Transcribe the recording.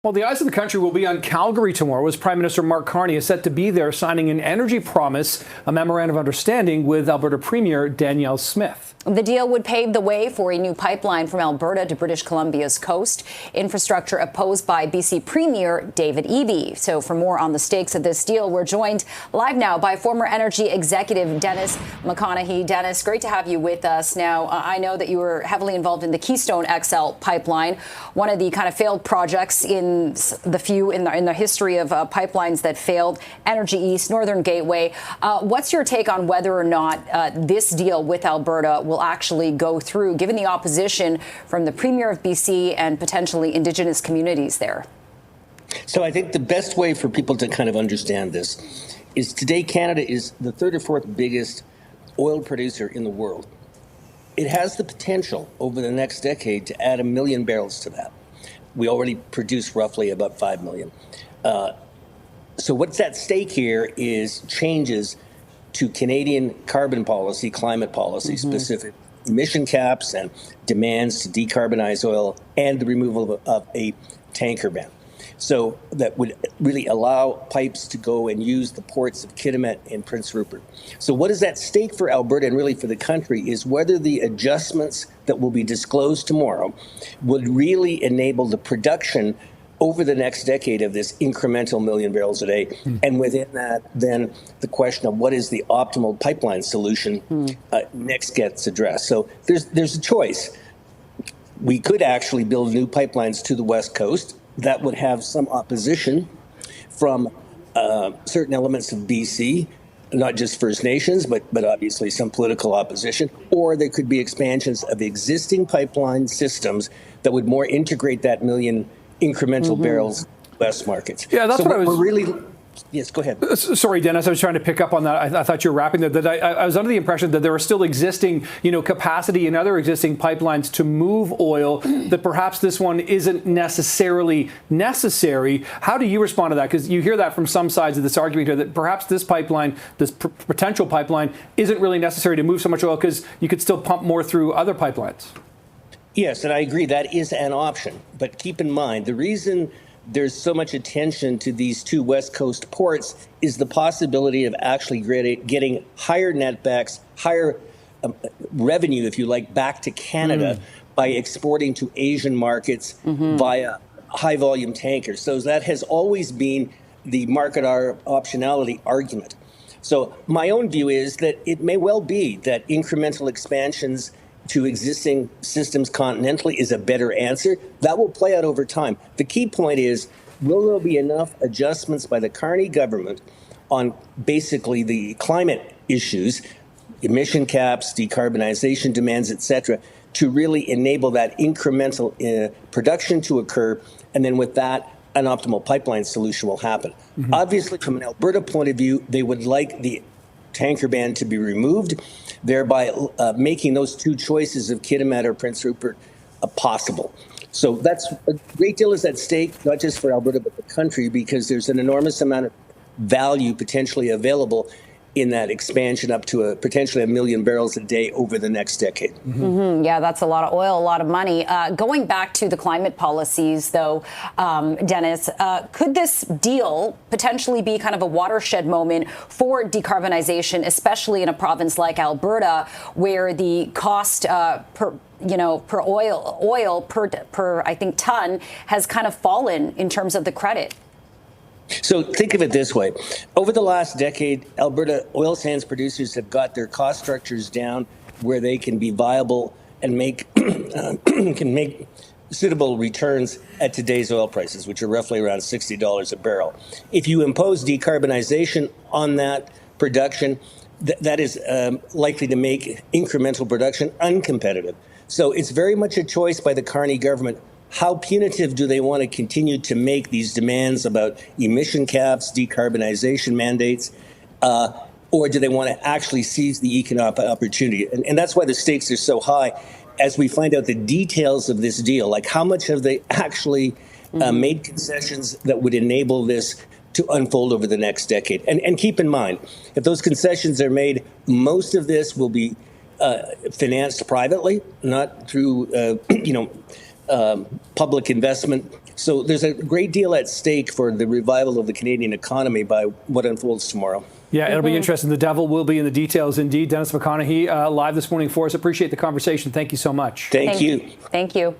Well, the eyes of the country will be on Calgary tomorrow as Prime Minister Mark Carney is set to be there signing an energy promise, a memorandum of understanding with Alberta Premier Danielle Smith. The deal would pave the way for a new pipeline from Alberta to British Columbia's coast, infrastructure opposed by BC Premier David Eby. So for more on the stakes of this deal, we're joined live now by former energy executive Dennis McConaghy. Dennis, great to have you with us. Now, I know that you were heavily involved in the Keystone XL pipeline, one of the kind of failed projects in the history of pipelines that failed, Energy East, Northern Gateway. What's your take on whether or not this deal with Alberta will actually go through, given the opposition from the Premier of BC and potentially Indigenous communities there? So I think the best way for people to kind of understand this is today Canada is the third or fourth biggest oil producer in the world. It has the potential over the next decade to add 1 million barrels to that. We already produce roughly about 5 million. So what's at stake here is changes to Canadian carbon policy, climate policy, specific emission caps and demands to decarbonize oil and the removal of a tanker ban. So that would really allow pipes to go and use the ports of Kitimat and Prince Rupert. So what is at stake for Alberta and really for the country is whether the adjustments that will be disclosed tomorrow would really enable the production over the next decade of this incremental 1 million barrels a day. And within that, then the question of what is the optimal pipeline solution next gets addressed. So there's a choice. We could actually build new pipelines to the West Coast. That would have some opposition from certain elements of BC, not just First Nations, but obviously some political opposition. Or there could be expansions of existing pipeline systems that would more integrate that million incremental barrels West markets. Yeah, that's so what I was really. Yes, go ahead. Sorry, Dennis, I was trying to pick up on that. I thought you were wrapping that. I was under the impression that there are still existing, capacity in other existing pipelines to move oil, that perhaps this one isn't necessarily necessary. How do you respond to that? Because you hear that from some sides of this argument here, that perhaps this pipeline, this potential pipeline, isn't really necessary to move so much oil because you could still pump more through other pipelines. Yes, and I agree that is an option. But keep in mind, the reason there's so much attention to these two West Coast ports is the possibility of actually getting higher netbacks, higher revenue, if you like, back to Canada by exporting to Asian markets via high-volume tankers. So that has always been the market optionality argument. So my own view is that it may well be that incremental expansions to existing systems continentally is a better answer. That will play out over time. The key point is, will there be enough adjustments by the Carney government on basically the climate issues, emission caps, decarbonization demands, et cetera, to really enable that incremental production to occur, and then with that, an optimal pipeline solution will happen. Obviously, from an Alberta point of view, they would like the tanker ban to be removed, thereby making those two choices of Kitimat or Prince Rupert possible. So that's a great deal is at stake, not just for Alberta, but the country, because there's an enormous amount of value potentially available in that expansion up to potentially 1 million barrels a day over the next decade. Yeah, that's a lot of oil, a lot of money. Going back to the climate policies, though, Dennis, could this deal potentially be kind of a watershed moment for decarbonization, especially in a province like Alberta, where the cost per oil per I think ton has kind of fallen in terms of the credit? So think of it this way. Over the last decade, Alberta oil sands producers have got their cost structures down where they can be viable and can make suitable returns at today's oil prices, which are roughly around $60 a barrel. If you impose decarbonization on that production, that is likely to make incremental production uncompetitive. So it's very much a choice by the Carney government. How punitive do they want to continue to make these demands about emission caps, decarbonization mandates, or do they want to actually seize the economic opportunity? And that's why the stakes are so high as we find out the details of this deal, like how much have they actually made concessions that would enable this to unfold over the next decade. And keep in mind, if those concessions are made, most of this will be financed privately, not through, public investment So there's a great deal at stake for the revival of the Canadian economy by what unfolds tomorrow. Yeah, it'll be interesting. The devil will be in the details indeed. Dennis McConaghy live this morning for us. Appreciate the conversation. Thank you so much. Thank you. Thank you.